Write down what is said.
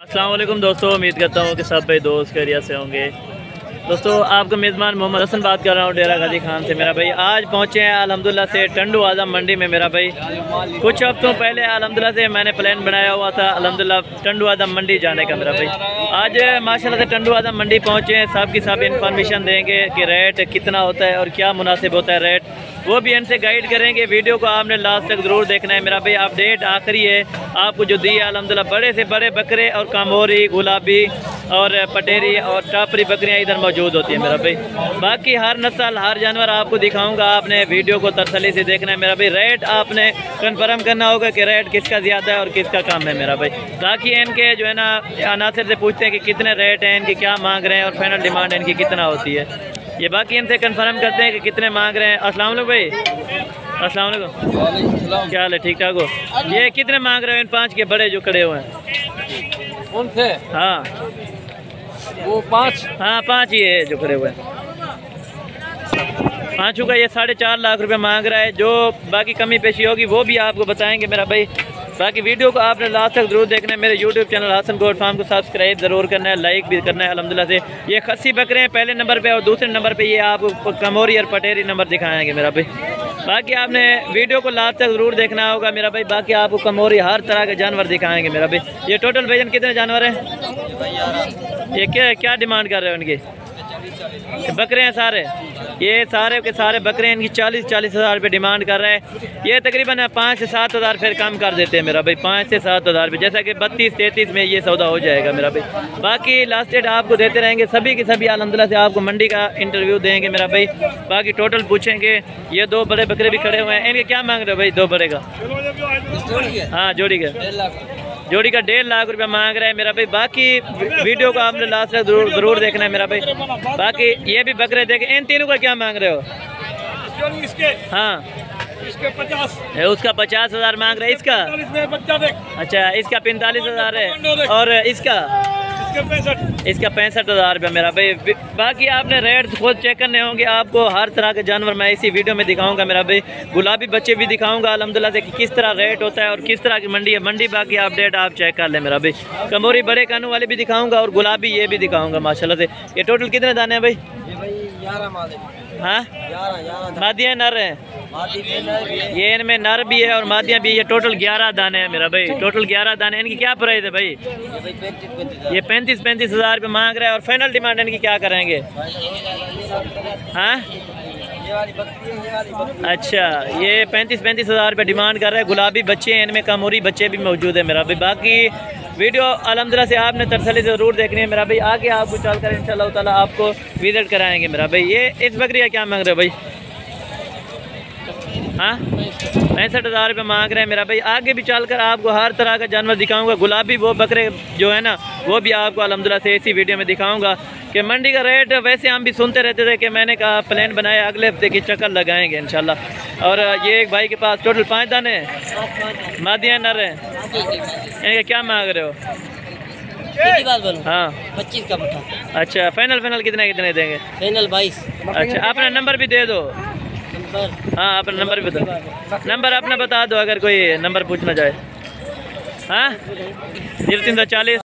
अस्सलाम वालेकुम दोस्तों, उम्मीद करता हूँ कि सब भाई दोस्त खैरियत से होंगे। दोस्तों आपका मेज़बान मोहम्मद हसन बात कर रहा हूँ डेरा गाजी खान से। मेरा भाई आज पहुँचे हैं अल्हम्दुलिल्लाह से टंडू आज़म मंडी में। मेरा भाई कुछ हफ्तों पहले अल्हम्दुलिल्लाह से मैंने प्लान बनाया हुआ था अल्हम्दुलिल्लाह टंडू आज़म मंडी जाने का। मेरा भाई आज माशाल्लाह से टंडू आज़म मंडी पहुँचे हैं। सब की सब इन्फॉर्मेशन देंगे कि रेट कितना होता है और क्या मुनासिब होता है रेट, वो भी इनसे गाइड करेंगे। वीडियो को आपने लास्ट तक ज़रूर देखना है। मेरा भाई अपडेट आखिरी है आपको जो दी है अल्हम्दुलिल्लाह, बड़े से बड़े बकरे और कामोरी, गुलाबी और पटेरी और टापरी बकरियां इधर मौजूद होती है मेरा भाई। बाकी हर नस्ल हर जानवर आपको दिखाऊंगा, आपने वीडियो को तसल्ली से देखना है मेरा भाई। रेट आपने कंफर्म करना होगा कि रेट किसका ज़्यादा है और किसका कम है मेरा भाई। ताकि इनके जो है ना अनासर से पूछते हैं कि कितने रेट हैं इनकी, क्या मांग रहे हैं और फाइनल डिमांड इनकी कितना होती है, ये बाकी इनसे कंफर्म करते हैं कि कितने मांग रहे हैं। अस्सलाम वालेकुम भाई। अस्सलाम वालेकुम, क्या हाल है, ठीक ठाक हो? ये कितने मांग रहे हो इन पाँच के बड़े जो खड़े हुए हैं? उनसे हाँ वो पाँच, हाँ पाँच ही है जो खड़े हुए हैं। पाँचों का ये 4.5 लाख रुपए मांग रहा है। जो बाकी कमी पेशी होगी वो भी आपको बताएंगे मेरा भाई। बाकी वीडियो को आपने लास्ट तक जरूर देखना है। मेरे YouTube channel Hasan goat farm को सब्सक्राइब ज़रूर करना है, लाइक भी करना है। अल्हम्दुलिल्लाह से ये खस्सी बकरे हैं पहले नंबर पे, और दूसरे नंबर पे ये आपको कमोरी और पटेरी नंबर दिखाएंगे मेरा भाई। बाकी आपने वीडियो को लास्ट तक ज़रूर देखना होगा मेरा भाई। बाकी आपको कमोरी हर तरह के जानवर दिखाएंगे मेरा भाई। ये टोटल वजन कितने जानवर हैं? ये क्या डिमांड कर रहे हो इनकी? बकरे हैं सारे, ये सारे के सारे बकरे हैं। इनकी 40 हज़ार रुपये डिमांड कर रहे हैं। ये तकरीबन 5 से 7 हज़ार फिर कम कर देते हैं मेरा भाई, 5 से 7 हज़ार रुपये, जैसा कि 32-33 में ये सौदा हो जाएगा मेरा भाई। बाकी लास्ट डेट आपको देते रहेंगे, सभी के सभी अल्हम्दुलिल्लाह से आपको मंडी का इंटरव्यू देंगे मेरा भाई। बाकी टोटल पूछेंगे। ये 2 बड़े बकरे भी खड़े हुए हैं, इनके क्या मांग रहे हो भाई? 2 बड़े का, हाँ जोड़ी का, जोड़ी का 1.5 लाख रुपया मांग रहा है मेरा भाई। बाकी वीडियो को आपने लास्ट तक जरूर देखना है मेरा भाई। बाकी ये भी बकरे देखे। इन तीनों का क्या मांग रहे हो? हाँ इसके 50, उसका 50 हज़ार मांग रहे हैं। इसका अच्छा, इसका 45 हज़ार है और इसका 65 हज़ार रुपया मेरा भाई। बाकी आपने रेट खुद चेक करने होंगे। आपको हर तरह के जानवर मैं इसी वीडियो में दिखाऊंगा मेरा भाई। गुलाबी बच्चे भी दिखाऊंगा अल्हम्दुलिल्लाह से कि किस तरह रेट होता है और किस तरह की मंडी है मंडी। बाकी अपडेट आप चेक कर लें मेरा भाई। कमोरी बड़े कानू वाले भी दिखाऊंगा और गुलाबी ये भी दिखाऊंगा माशाल्लाह से। ये टोटल कितने दाने हैं भाई? 11 मादियाँ नर हैं, ये इनमें नर भी है और मादियाँ भी। ये टोटल 11 दाने हैं मेरा भाई, टोटल 11 दाने। इनकी क्या प्राइस है भाई? ये 35 हज़ार रुपये मांग रहा है। और फाइनल डिमांड इनकी क्या करेंगे? हाँ अच्छा, ये 35 हज़ार रुपये डिमांड कर रहा है। गुलाबी बच्चे हैं, इनमें कमोरी बच्चे भी मौजूद है मेरा भाई। बाकी वीडियो अल्हम्दुलिल्लाह से आपने तसल्ली से ज़रूर देखनी है मेरा भाई। आगे आपको चलकर इंशाअल्लाह ताला आपको विजिट कराएंगे मेरा भाई। ये इस बकरी का क्या मांग रहे हो भाई? हाँ 65 हज़ार रुपये मांग रहे हैं मेरा भाई। आगे भी चलकर आपको हर तरह का जानवर दिखाऊंगा। गुलाबी वो बकरे जो है ना वो भी आपको अल्हम्दुलिल्लाह से इसी वीडियो में दिखाऊंगा कि मंडी का रेट। वैसे हम भी सुनते रहते थे कि मैंने कहा प्लान बनाया अगले हफ्ते की चक्कर लगाएंगे इंशाल्लाह। और ये एक भाई के पास टोटल 5 दाने हैं, मादियाँ नर हैं। इनके क्या मांग रहे हो? हाँ 25 का बता। अच्छा, फाइनल कितने देंगे? फाइनल 22। अच्छा, अपना नंबर भी दे दो। हाँ अपना नंबर भी बता, नंबर अपना बता दो अगर कोई नंबर पूछना चाहे। हाँ 0340